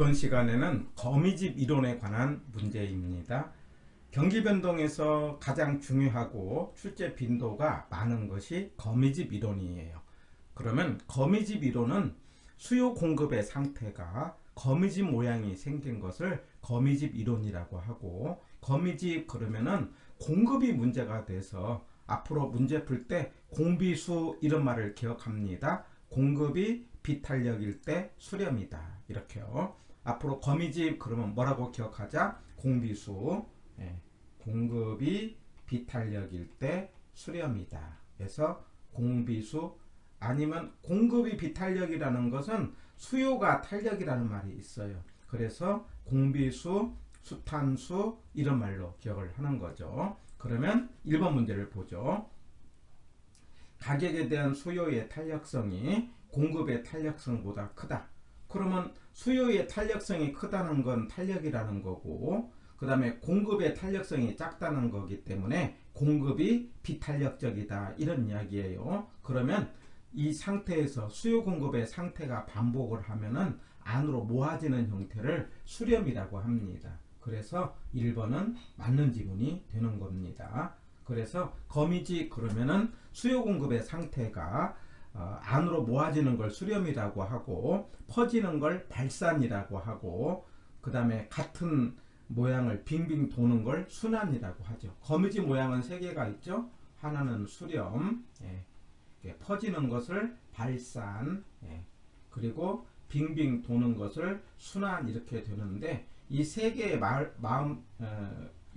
이번 시간에는 거미집 이론에 관한 문제입니다. 경기 변동에서 가장 중요하고 출제 빈도가 많은 것이 거미집 이론이에요. 그러면 거미집 이론은 수요 공급의 상태가 거미집 모양이 생긴 것을 거미집 이론이라고 하고, 거미집 그러면은 공급이 문제가 돼서 앞으로 문제 풀 때 공비수 이런 말을 기억합니다. 공급이 비탄력일 때 수렴이다, 이렇게요. 앞으로 거미집 그러면 뭐라고 기억하자? 공비수. 공급이 비탄력일 때 수렴이다. 그래서 공비수, 아니면 공급이 비탄력이라는 것은 수요가 탄력이라는 말이 있어요. 그래서 공비수, 수탄수 이런 말로 기억을 하는 거죠. 그러면 1번 문제를 보죠. 가격에 대한 수요의 탄력성이 공급의 탄력성보다 크다. 그러면 수요의 탄력성이 크다는 건 탄력이라는 거고, 그 다음에 공급의 탄력성이 작다는 거기 때문에 공급이 비탄력적이다, 이런 이야기예요. 그러면 이 상태에서 수요 공급의 상태가 반복을 하면은 안으로 모아지는 형태를 수렴이라고 합니다. 그래서 1번은 맞는 지문이 되는 겁니다. 그래서 거미집 그러면은 수요 공급의 상태가 안으로 모아지는 걸 수렴이라고 하고, 퍼지는 걸 발산이라고 하고, 그 다음에 같은 모양을 빙빙 도는 걸 순환이라고 하죠. 거미집 모양은 3개가 있죠. 하나는 수렴, 퍼지는 것을 발산, 그리고 빙빙 도는 것을 순환, 이렇게 되는데 이 3개의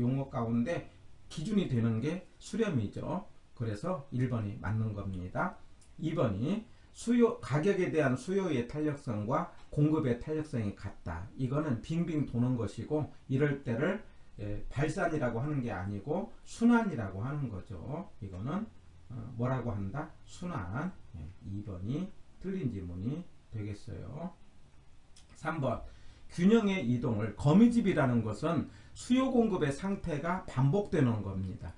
용어 가운데 기준이 되는 게 수렴이죠. 그래서 1번이 맞는 겁니다. 2번이 가격에 대한 수요의 탄력성과 공급의 탄력성이 같다. 이거는 빙빙 도는 것이고, 이럴 때를 발산이라고 하는 게 아니고 순환이라고 하는 거죠. 이거는 뭐라고 한다? 순환. 2번이 틀린 지문이 되겠어요. 3번, 균형의 이동을, 거미집이라는 것은 수요 공급의 상태가 반복되는 겁니다.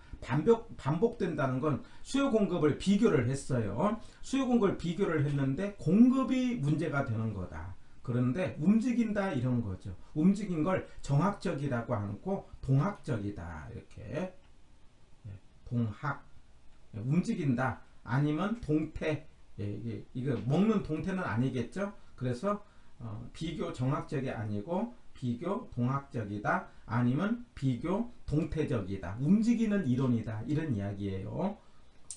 반복된다는 건 수요 공급을 비교를 했어요. 수요 공급을 비교를 했는데 공급이 문제가 되는 거다. 그런데 움직인다, 이런 거죠. 움직인 걸 정학적이라고 하고 동학적이다, 이렇게. 동학, 움직인다, 아니면 동태, 이거 먹는 동태는 아니겠죠. 그래서 비교 정학적이 아니고 비교 동학적이다, 아니면 비교 동태적이다, 움직이는 이론이다, 이런 이야기예요.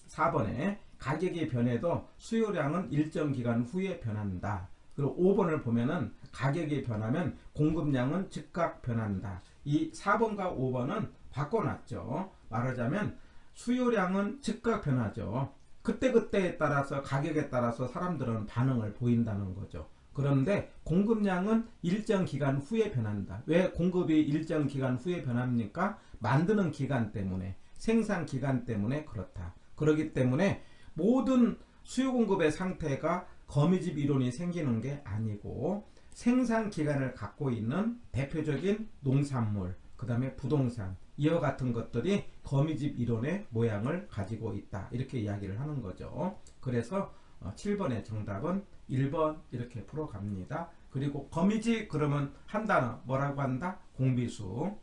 4번에 가격의 변해도 수요량은 일정 기간 후에 변한다. 그리고 5번을 보면은 가격이 변하면 공급량은 즉각 변한다. 이 4번과 5번은 바꿔놨죠. 말하자면 수요량은 즉각 변하죠. 그때그때에 따라서, 가격에 따라서 사람들은 반응을 보인다는 거죠. 그런데 공급량은 일정 기간 후에 변한다. 왜 공급이 일정 기간 후에 변합니까? 만드는 기간 때문에, 생산 기간 때문에 그렇다. 그렇기 때문에 모든 수요 공급의 상태가 거미집 이론이 생기는 게 아니고, 생산 기간을 갖고 있는 대표적인 농산물, 그 다음에 부동산, 이와 같은 것들이 거미집 이론의 모양을 가지고 있다, 이렇게 이야기를 하는 거죠. 그래서 7번의 정답은 1번 이렇게 풀어갑니다. 그리고 거미집 그러면 한 단어 뭐라고 한다? 공비수.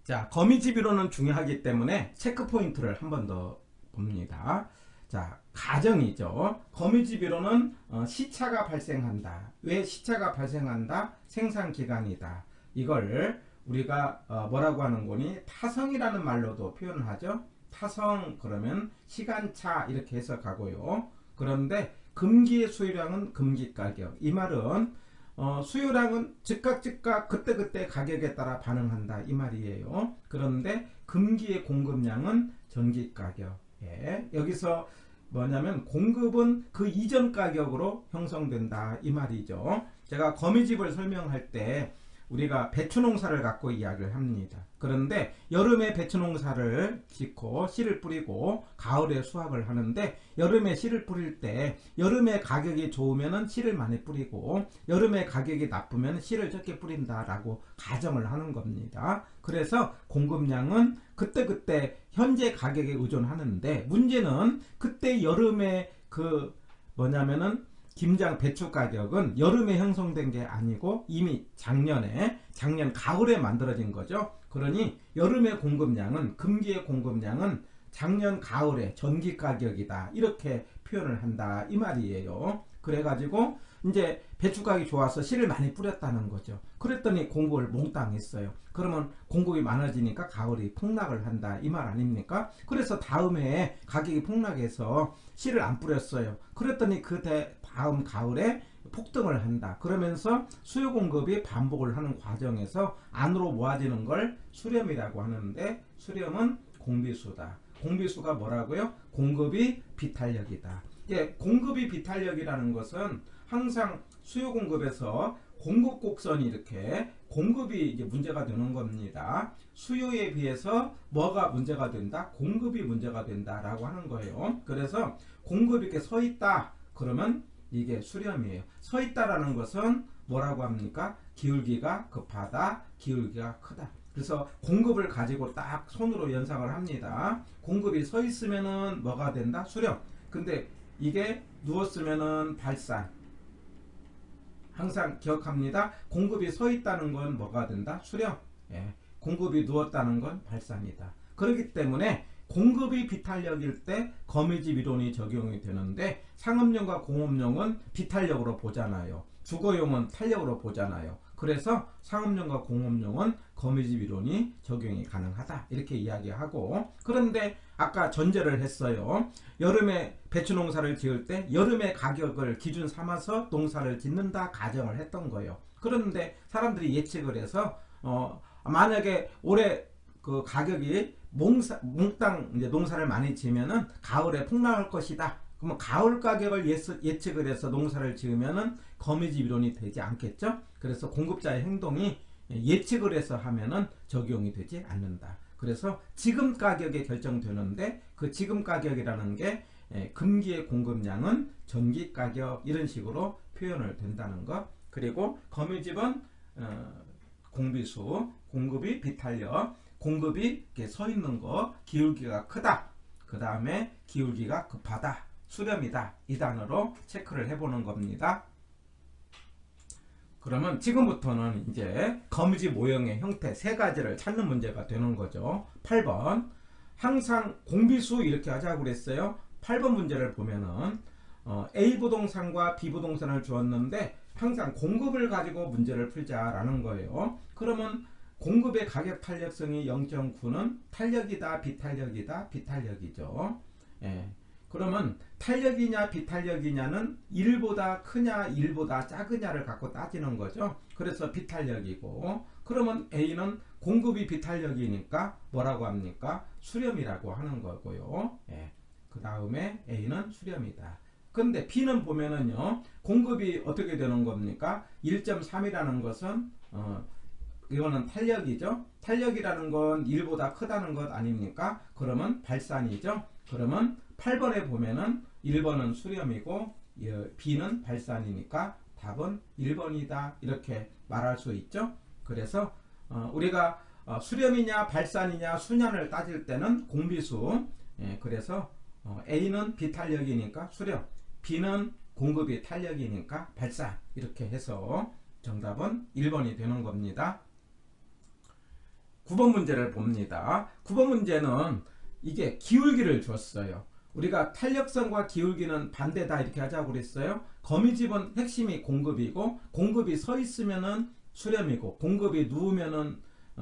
자, 거미집 이론은 중요하기 때문에 체크 포인트를 한 번 더 봅니다. 자, 가정이죠. 거미집 이론은 시차가 발생한다. 왜 시차가 발생한다? 생산기간이다. 이걸 우리가 뭐라고 하는 거니? 타성이라는 말로도 표현을 하죠. 타성 그러면 시간차, 이렇게 해석하고요. 그런데 금기의 수요량은 금기가격, 이 말은 수요량은 즉각 그때그때 가격에 따라 반응한다, 이 말이에요. 그런데 금기의 공급량은 전기가격. 여기서 뭐냐면 공급은 그 이전 가격으로 형성된다, 이 말이죠. 제가 거미집을 설명할 때 우리가 배추 농사를 갖고 이야기를 합니다. 그런데 여름에 배추 농사를 짓고 씨를 뿌리고 가을에 수확을 하는데, 여름에 씨를 뿌릴 때 여름에 가격이 좋으면 씨를 많이 뿌리고 여름에 가격이 나쁘면 씨를 적게 뿌린다라고 가정을 하는 겁니다. 그래서 공급량은 그때그때 현재 가격에 의존하는데, 문제는 그때 여름에 뭐냐면은 김장 배추 가격은 여름에 형성된 게 아니고 이미 작년 가을에 만들어진 거죠. 그러니 여름의 공급량은, 금기의 공급량은 작년 가을에 전기 가격이다, 이렇게 표현을 한다 이 말이에요. 그래가지고 이제 배추 가격이 좋아서 씨를 많이 뿌렸다는 거죠. 그랬더니 공급을 몽땅 했어요. 그러면 공급이 많아지니까 가을이 폭락을 한다 이 말 아닙니까? 그래서 다음 해에 가격이 폭락해서 씨를 안 뿌렸어요. 그랬더니 그 다음 가을에 폭등을 한다. 그러면서 수요 공급이 반복을 하는 과정에서 안으로 모아지는 걸 수렴이라고 하는데, 수렴은 공비수다. 공비수가 뭐라고요? 공급이 비탄력이다. 예, 공급이 비탄력이라는 것은 항상 수요 공급에서 공급 곡선이 이렇게 공급이 이제 문제가 되는 겁니다. 수요에 비해서 뭐가 문제가 된다? 공급이 문제가 된다라고 하는 거예요. 그래서 공급이 이렇게 서 있다 그러면 이게 수렴이에요. 서 있다라는 것은 뭐라고 합니까? 기울기가 급하다, 기울기가 크다. 그래서 공급을 가지고 딱 손으로 연상을 합니다. 공급이 서 있으면은 뭐가 된다? 수렴. 근데 이게 누웠으면은 발산. 항상 기억합니다. 공급이 서 있다는 건 뭐가 된다? 수렴. 예. 공급이 누웠다는 건 발산이다. 그렇기 때문에 공급이 비탄력일 때 거미집 이론이 적용이 되는데, 상업용과 공업용은 비탄력으로 보잖아요. 주거용은 탄력으로 보잖아요. 그래서 상업용과 공업용은 거미집 이론이 적용이 가능하다 이렇게 이야기하고, 그런데 아까 전제를 했어요. 여름에 배추 농사를 지을 때 여름의 가격을 기준 삼아서 농사를 짓는다 가정을 했던 거예요. 그런데 사람들이 예측을 해서 만약에 올해 그 가격이 몽땅 이제 농사를 많이 지면은 가을에 폭락할 것이다. 그러면 가을 가격을 예측을 해서 농사를 지으면은 거미집 이론이 되지 않겠죠? 그래서 공급자의 행동이 예측을 해서 하면은 적용이 되지 않는다. 그래서 지금 가격에 결정되는데, 그 지금 가격이라는 게 금기의 공급량은 전기 가격 이런 식으로 표현을 된다는 것. 그리고 거미집은 공비수, 공급이 비탄력, 공급이 이렇게 서 있는 거, 기울기가 크다. 그 다음에 기울기가 급하다, 수렴이다. 이 단어로 체크를 해보는 겁니다. 그러면 지금부터는 이제 거미집 모형의 형태 세 가지를 찾는 문제가 되는 거죠. 8번. 항상 공비수 이렇게 하자고 그랬어요. 8번 문제를 보면은 A 부동산과 B 부동산을 주었는데 항상 공급을 가지고 문제를 풀자라는 거예요. 그러면 공급의 가격 탄력성이 0.9는 탄력이다, 비탄력이다? 비탄력이죠. 예. 그러면 탄력이냐 비탄력이냐는 1보다 크냐 1보다 작으냐를 갖고 따지는 거죠. 그래서 비탄력이고, 그러면 A는 공급이 비탄력이니까 뭐라고 합니까? 수렴이라고 하는 거고요. 예. 그 다음에 A는 수렴이다. 근데 B는 보면은요, 공급이 어떻게 되는 겁니까? 1.3이라는 것은 이거는 탄력이죠. 탄력이라는 건 1보다 크다는 것 아닙니까? 그러면 발산이죠. 그러면 8번에 보면은 1번은 수렴이고 B는 발산이니까 답은 1번이다 이렇게 말할 수 있죠. 그래서 우리가 수렴이냐 발산이냐 수년을 따질 때는 공비수, 그래서 A는 비탄력이니까 수렴, B는 공급이 탄력이니까 발산, 이렇게 해서 정답은 1번이 되는 겁니다. 9번 문제를 봅니다. 9번 문제는 이게 기울기를 줬어요. 우리가 탄력성과 기울기는 반대다 이렇게 하자고 그랬어요. 거미집은 핵심이 공급이고, 공급이 서 있으면은 수렴이고, 공급이 누우면은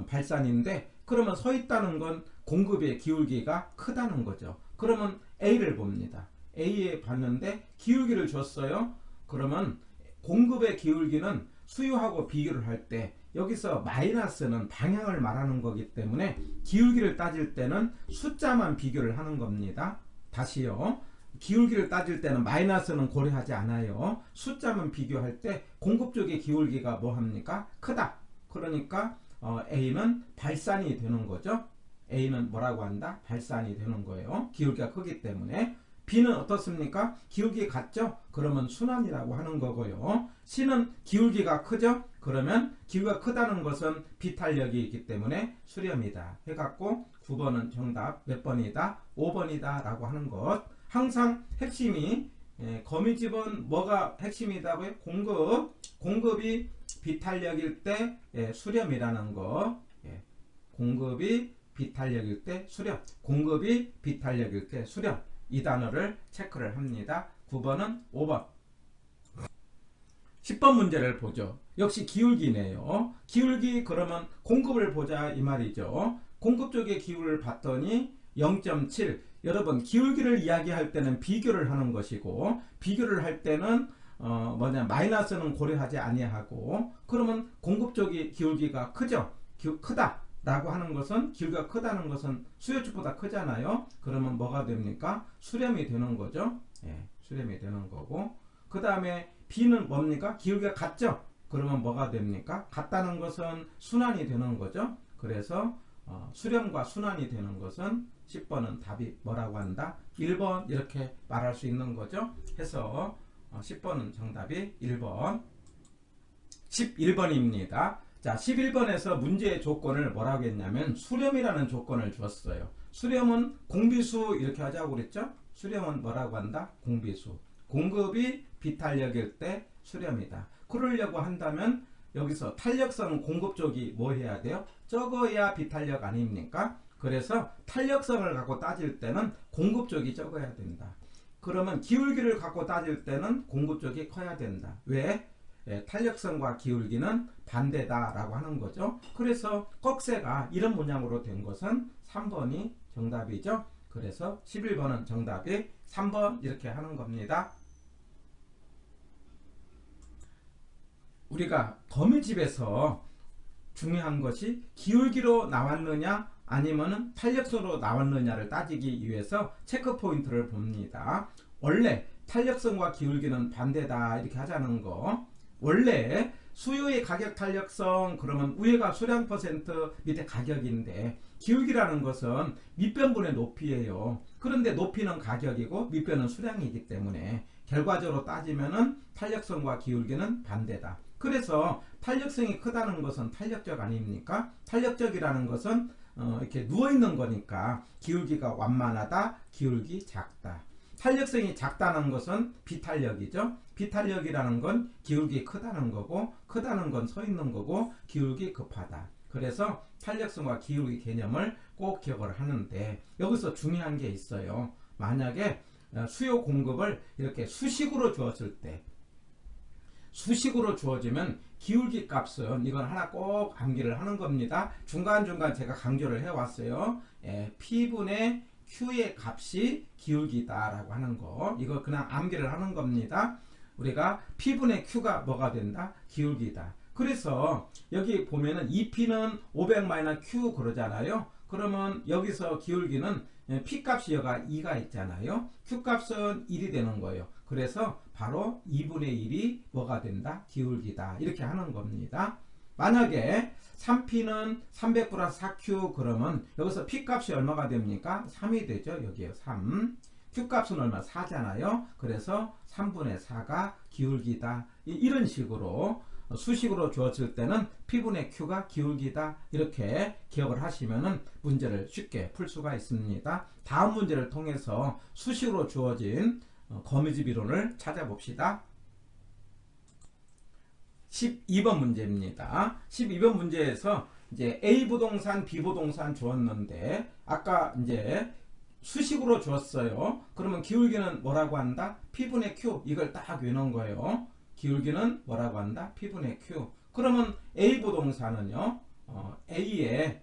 발산인데, 그러면 서 있다는 건 공급의 기울기가 크다는 거죠. 그러면 A를 봅니다. A에 봤는데 기울기를 줬어요. 그러면 공급의 기울기는 수요하고 비교를 할 때 여기서 마이너스는 방향을 말하는 거기 때문에 기울기를 따질 때는 숫자만 비교를 하는 겁니다. 다시요. 기울기를 따질 때는 마이너스는 고려하지 않아요. 숫자만 비교할 때 공급 쪽의 기울기가 뭐 합니까? 크다. 그러니까 A는 발산이 되는 거죠. A는 뭐라고 한다? 발산이 되는 거예요. 기울기가 크기 때문에. B는 어떻습니까? 기울기 같죠? 그러면 순환이라고 하는 거고요. C는 기울기가 크죠? 그러면 기울기가 크다는 것은 비탄력이 있기 때문에 수렴이다 해갖고 9번은 정답 몇 번이다? 5번이다 라고 하는 것. 항상 핵심이 거미집은 뭐가 핵심이다고요? 공급이 비탄력일 때 수렴이라는 거. 공급이 비탄력일 때 수렴, 공급이 비탄력일 때 수렴, 이 단어를 체크를 합니다. 9번은 5번. 10번 문제를 보죠. 역시 기울기네요. 기울기 그러면 공급을 보자 이 말이죠. 공급 쪽의 기울을 봤더니 0.7. 여러분 기울기를 이야기할 때는 비교를 하는 것이고 비교를 할 때는 마이너스는 고려하지 아니하고, 그러면 공급 쪽의 기울기가 크죠. 크다 라고 하는 것은, 기울기가 크다는 것은 수요 쪽보다 크잖아요. 그러면 뭐가 됩니까? 수렴이 되는 거죠. 수렴이 되는 거고, 그 다음에 B는 뭡니까? 기울기가 같죠? 그러면 뭐가 됩니까? 같다는 것은 순환이 되는 거죠. 그래서 수렴과 순환이 되는 것은 10번은 답이 뭐라고 한다? 1번 이렇게 말할 수 있는 거죠. 해서 10번은 정답이 1번. 11번입니다. 자, 11번에서 문제의 조건을 뭐라고 했냐면 수렴이라는 조건을 주었어요. 수렴은 공비수 이렇게 하자고 그랬죠? 수렴은 뭐라고 한다? 공비수. 공급이 비탄력일 때 수렴이다. 그러려고 한다면 여기서 탄력성 공급 쪽이 뭐 해야 돼요? 적어야 비탄력 아닙니까? 그래서 탄력성을 갖고 따질 때는 공급 쪽이 적어야 된다. 그러면 기울기를 갖고 따질 때는 공급 쪽이 커야 된다. 왜? 탄력성과 기울기는 반대다라고 하는 거죠. 그래서 꺽쇠가 이런 모양으로 된 것은 3번이 정답이죠. 그래서 11번은 정답이 3번 이렇게 하는 겁니다. 우리가 거미집에서 중요한 것이 기울기로 나왔느냐 아니면 탄력성으로 나왔느냐를 따지기 위해서 체크 포인트를 봅니다. 원래 탄력성과 기울기는 반대다 이렇게 하자는 거. 원래 수요의 가격 탄력성 그러면 위에가 수량 퍼센트 밑에 가격인데, 기울기라는 것은 밑변분의 높이예요. 그런데 높이는 가격이고 밑변은 수량이기 때문에 결과적으로 따지면은 탄력성과 기울기는 반대다. 그래서 탄력성이 크다는 것은 탄력적 아닙니까? 탄력적이라는 것은 이렇게 누워있는 거니까 기울기가 완만하다, 기울기 작다. 탄력성이 작다는 것은 비탄력이죠. 비탄력이라는 건 기울기 크다는 거고, 크다는 건 서 있는 거고, 기울기 급하다. 그래서 탄력성과 기울기 개념을 꼭 기억을 하는데, 여기서 중요한 게 있어요. 만약에 수요 공급을 이렇게 수식으로 주었을 때, 수식으로 주어지면 기울기 값은 이건 하나 꼭 암기를 하는 겁니다. 중간중간 제가 강조를 해왔어요. P분의 Q의 값이 기울기다 라고 하는 거, 이거 그냥 암기를 하는 겁니다. 우리가 P분의 Q가 뭐가 된다? 기울기다. 그래서 여기 보면은 2P는 500-Q 그러잖아요. 그러면 여기서 기울기는 P 값이 여가 2가 있잖아요. Q 값은 1이 되는 거예요. 그래서 바로 2분의 1이 뭐가 된다? 기울기다. 이렇게 하는 겁니다. 만약에 3P는 300 플러스 4Q 그러면 여기서 P 값이 얼마가 됩니까? 3이 되죠. 여기요 3. Q 값은 얼마? 4잖아요. 그래서 3분의 4가 기울기다. 이런 식으로 수식으로 주어질 때는 P분의 Q가 기울기다. 이렇게 기억을 하시면은 문제를 쉽게 풀 수가 있습니다. 다음 문제를 통해서 수식으로 주어진 거미집 이론을 찾아봅시다. 12번 문제입니다. 12번 문제에서 이제 A 부동산, B 부동산 주었는데, 아까 이제 수식으로 주었어요. 그러면 기울기는 뭐라고 한다? P분의 Q. 이걸 딱 외놓은 거예요. 기울기는 뭐라고 한다? P분의 Q. 그러면 A 부동산은요, A에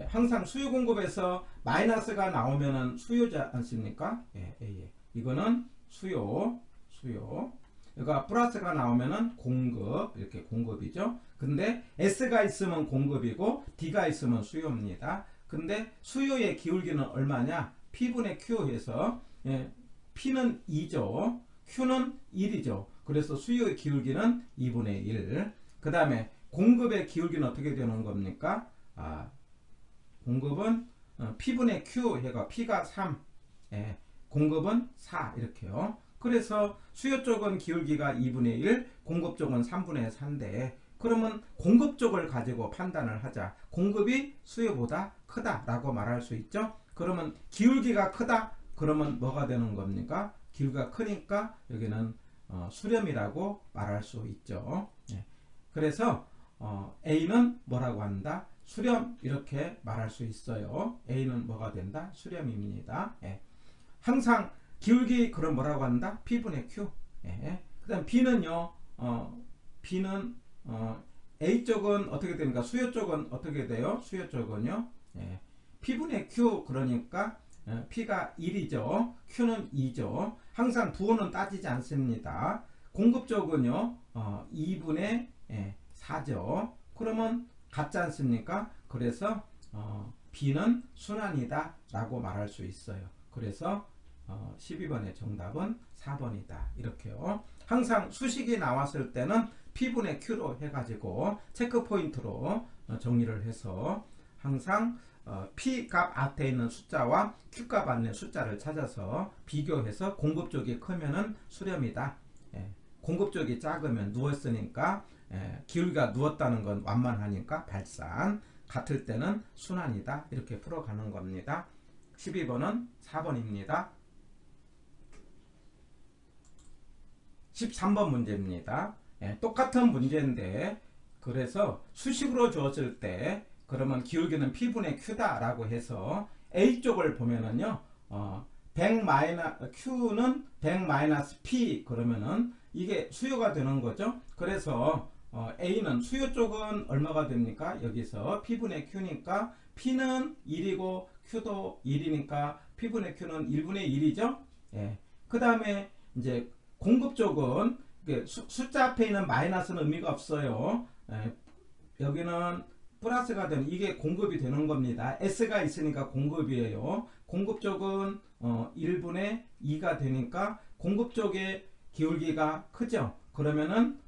항상 수요 공급에서 마이너스가 나오면은 수요지 않습니까? A에. 이거는 수요. 그러니까 플러스가 나오면은 공급, 이렇게 공급이죠. 근데 S가 있으면 공급이고 D가 있으면 수요입니다. 근데 수요의 기울기는 얼마냐? P분의 Q 해서 P는 2죠. Q는 1이죠. 그래서 수요의 기울기는 2분의 1. 그 다음에 공급의 기울기는 어떻게 되는 겁니까? 공급은 P분의 Q 해가 P가 3, 공급은 4 이렇게요. 그래서 수요 쪽은 기울기가 2분의 1, 공급 쪽은 3분의 4인데, 그러면 공급 쪽을 가지고 판단을 하자. 공급이 수요보다 크다라고 말할 수 있죠. 그러면 기울기가 크다. 그러면 뭐가 되는 겁니까? 기울기가 크니까 여기는 수렴이라고 말할 수 있죠. 예. 그래서 A는 뭐라고 한다? 수렴 이렇게 말할 수 있어요. A는 뭐가 된다? 수렴입니다. 예. 항상 기울기 그럼 뭐라고 한다? P분의 Q. 예. 그 다음 B는요. B는 A 쪽은 어떻게 됩니까? 수요 쪽은 어떻게 돼요? 수요 쪽은요. 예. P분의 Q 그러니까 P가 1이죠. Q는 2죠. 항상 부호는 따지지 않습니다. 공급 쪽은요. 2분의 4죠. 그러면 같지 않습니까? 그래서 B는 순환이다 라고 말할 수 있어요. 그래서 12번의 정답은 4번이다. 이렇게요. 항상 수식이 나왔을 때는 P분의 Q로 해가지고 체크 포인트로 정리를 해서 항상 P 값 앞에 있는 숫자와 Q 값 안에 숫자를 찾아서 비교해서 공급 쪽이 크면은 수렴이다. 예. 공급 쪽이 작으면 누웠으니까 기울기가 누웠다는 건 완만하니까 발산. 같을 때는 순환이다. 이렇게 풀어가는 겁니다. 12번은 4번입니다. 13번 문제입니다. 예, 똑같은 문제인데 그래서 수식으로 주었을 때 그러면 기울기는 P분의 Q다 라고 해서 A쪽을 보면은요 100 Q는 100 P 그러면은 이게 수요가 되는 거죠. 그래서 A는 수요 쪽은 얼마가 됩니까? 여기서 P분의 Q니까 P는 1이고 Q도 1이니까 P분의 Q는 1분의 1이죠. 예. 그 다음에 이제 공급 쪽은 숫자 앞에 있는 마이너스는 의미가 없어요. 예. 여기는 플러스가 되는 이게 공급이 되는 겁니다. S가 있으니까 공급이에요. 공급 쪽은 1분의 2가 되니까 공급 쪽의 기울기가 크죠. 그러면은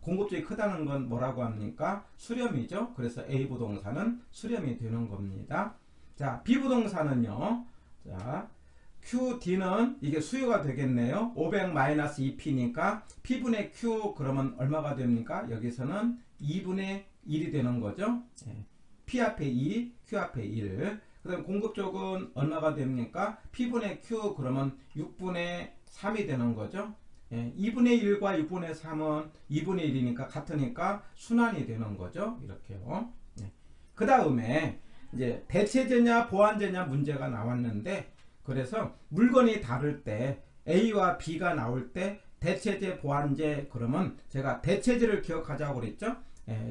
공급 쪽이 크다는 건 뭐라고 합니까? 수렴이죠. 그래서 A 부동산은 수렴이 되는 겁니다. 자, B 부동산은요. 자, QD는 이게 수요가 되겠네요. 500-2P니까 P분의 Q 그러면 얼마가 됩니까? 여기서는 2분의 1이 되는 거죠. 예. P 앞에 2, Q 앞에 1. 그 다음 공급 쪽은 얼마가 됩니까? P분의 Q 그러면 6분의 3이 되는 거죠. 예. 2분의 1과 6분의 3은 2분의 1이니까 같으니까 순환이 되는 거죠. 이렇게요. 예. 그 다음에 이제 대체제냐 보완제냐 문제가 나왔는데 그래서 물건이 다를 때 A와 B가 나올 때 대체제 보완제 그러면 제가 대체제를 기억하자고 그랬죠.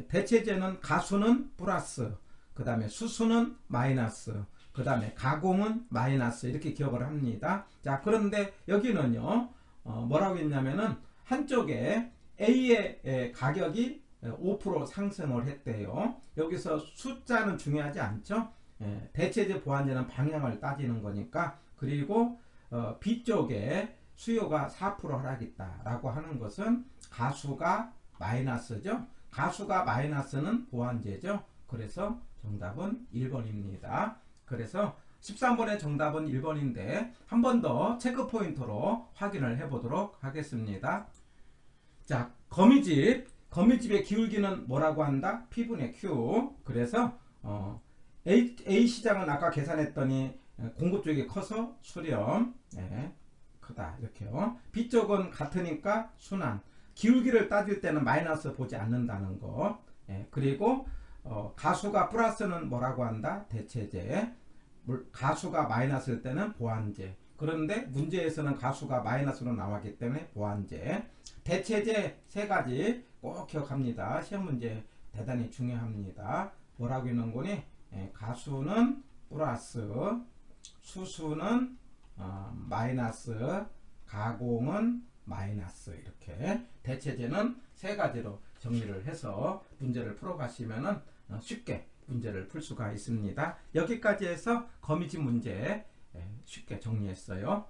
대체제는 가수는 플러스 그 다음에 수수는 마이너스 그 다음에 가공은 마이너스 이렇게 기억을 합니다. 자 그런데 여기는요 뭐라고 했냐면은 한쪽에 A의 가격이 5% 상승을 했대요. 여기서 숫자는 중요하지 않죠. 대체제 보완제는 방향을 따지는 거니까. 그리고 B쪽에 수요가 4% 하락했다 라고 하는 것은 가수가 마이너스죠. 가수가 마이너스는 보완제죠. 그래서 정답은 1번입니다. 그래서 13번의 정답은 1번인데 한 번 더 체크 포인트로 확인을 해 보도록 하겠습니다. 자, 거미집의 기울기는 뭐라고 한다? P분의 Q. 그래서 A 시장은 아까 계산했더니 공급 쪽이 커서 수렴 크다 이렇게요. B 쪽은 같으니까 순환. 기울기를 따질 때는 마이너스 보지 않는다는 거. 그리고 가수가 플러스는 뭐라고 한다? 대체제. 가수가 마이너스일 때는 보완제. 그런데 문제에서는 가수가 마이너스로 나왔기 때문에 보완제. 대체제 세 가지 꼭 기억합니다. 시험 문제 대단히 중요합니다. 뭐라고 있는 거니? 가수는 플러스, 수수는 마이너스, 가공은 마이너스 이렇게 대체제는 세 가지로 정리를 해서 문제를 풀어가시면은 쉽게 문제를 풀 수가 있습니다. 여기까지 해서 거미집 문제 쉽게 정리했어요.